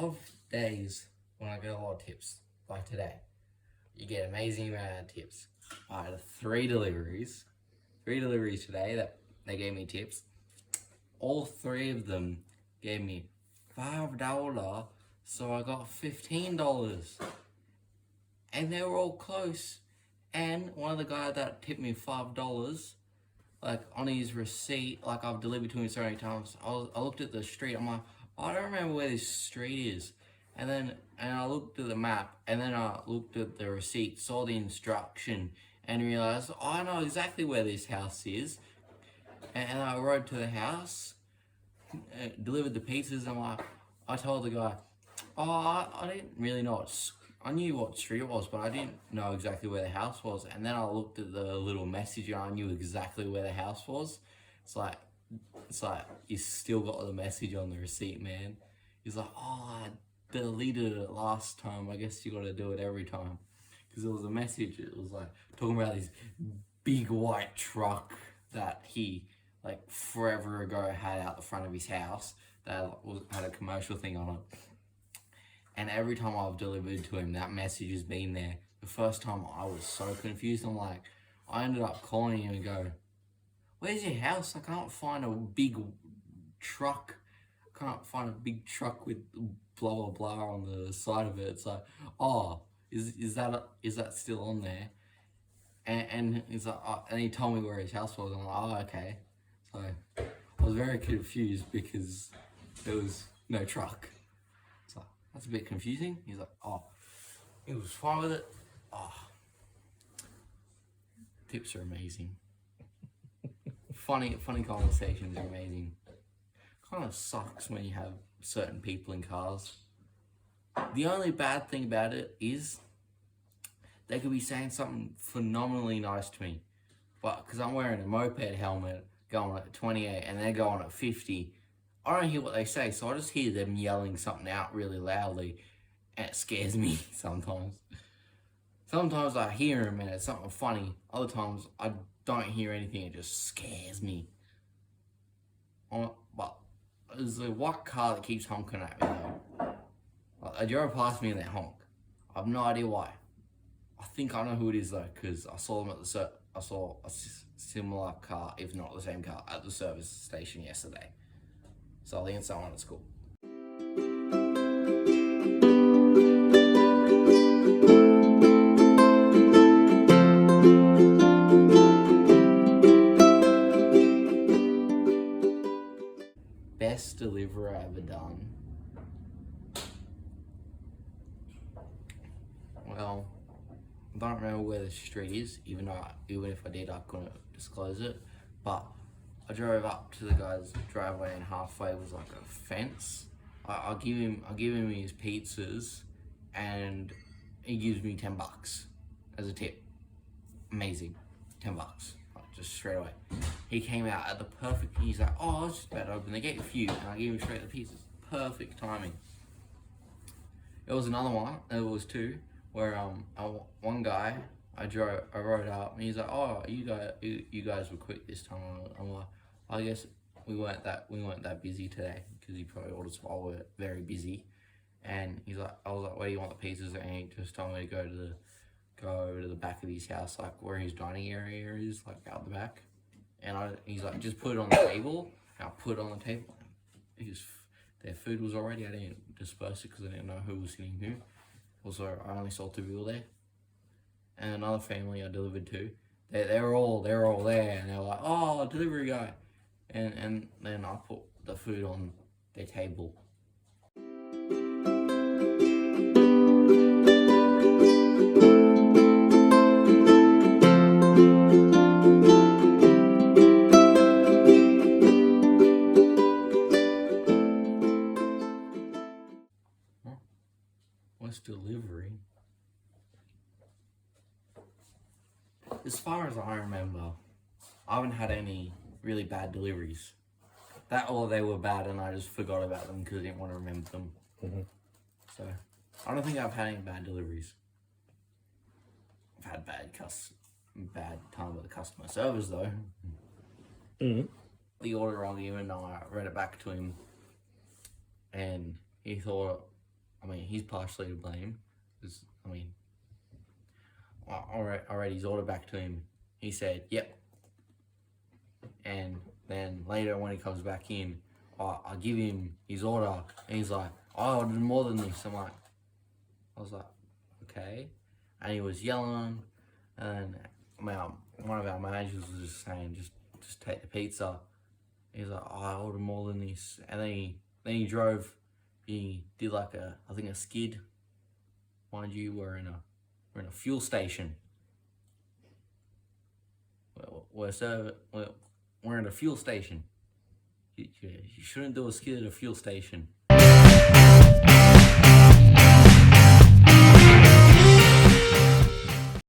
love days when I get a lot of tips, like today. You get amazing amount of tips. I had three deliveries today that they gave me tips. All three of them gave me $5, so I got $15. And they were all close. And one of the guys that tipped me $5, like on his receipt, like I've delivered to him so many times, I looked at the street, I'm like, I don't remember where this street is. And I looked at the map, and then I looked at the receipt, saw the instruction, and realized, oh, I know exactly where this house is. And I rode to the house, delivered the pizzas, and I told the guy, oh, I didn't really know I knew what street it was, but I didn't know exactly where the house was. And then I looked at the little message, and I knew exactly where the house was. It's like you still got the message on the receipt, man. He's like, oh, I deleted it last time. I guess you got to do it every time, because it was a message. It was like talking about this big white truck that he like forever ago had out the front of his house that had a commercial thing on it. And every time I've delivered to him, that message has been there. The first time I was so confused. I ended up calling him and go, where's your house? I can't find a big truck. I can't find a big truck with blah, blah, blah on the side of it. It's like, oh, is that still on there? And he's like, oh, and he told me where his house was. I'm like, oh, okay. So I was very confused because there was no truck. So that's a bit confusing. He's like, oh, he was fine with it. Oh, tips are amazing. Funny conversations are amazing. Kind of sucks when you have certain people in cars. The only bad thing about it is they could be saying something phenomenally nice to me, but because I'm wearing a moped helmet going at 28 and they're going at 50, I don't hear what they say, so I just hear them yelling something out really loudly, and it scares me sometimes. Sometimes I hear them and it's something funny. Other times I don't hear anything, it just scares me. But there's a white car that keeps honking at me though. Like, they drove past me and they honk. I have no idea why. I think I know who it is though, because I saw them at I saw a similar car, if not the same car, at the service station yesterday. So I think it's someone at school. Best delivery I ever done. Well, I don't remember where the street is, even if I did, I couldn't disclose it. But I drove up to the guy's driveway, and halfway was like a fence. I give him his pizzas, and he gives me $10 as a tip. Amazing, $10, like, just straight away. He came out at the perfect. He's like, oh, I was just about to open the gate for you, and I gave him straight the pizzas. Perfect timing. It was another one. It was two. Where one guy I rode up and he's like, oh, you guys were quick this time. I'm like, I guess we weren't that busy today, because he probably ordered some. We're very busy. And I was like, where do you want the pizzas? And he just told me to go to the back of his house, like where his dining area is, like out the back. And he's like, just put it on the table. And I put it on the table. Their food was already. I didn't disperse it because I didn't know who was sitting who. Also, I only saw 2 people there, and another family I delivered to. They were all there, and they were like, "Oh, delivery guy," and then I put the food on their table. What's delivery? As far as I remember, I haven't had any really bad deliveries. That or they were bad and I just forgot about them because I didn't want to remember them. Mm-hmm. So I don't think I've had any bad deliveries. I've had bad time with the customer service though. Mm-hmm. The order on the email, I read it back to him, and he thought I mean, he's partially to blame. 'Cause, I mean, already his order back to him. He said, "Yep." And then later when he comes back in, I give him his order, and he's like, "I ordered more than this." I was like, "Okay," and he was yelling, and one of our managers was just saying, "Just take the pizza." He's like, "Oh, I ordered more than this," and then he drove. He did like I think a skid. Mind you, we're in a fuel station. We're in a fuel station. You shouldn't do a skid at a fuel station.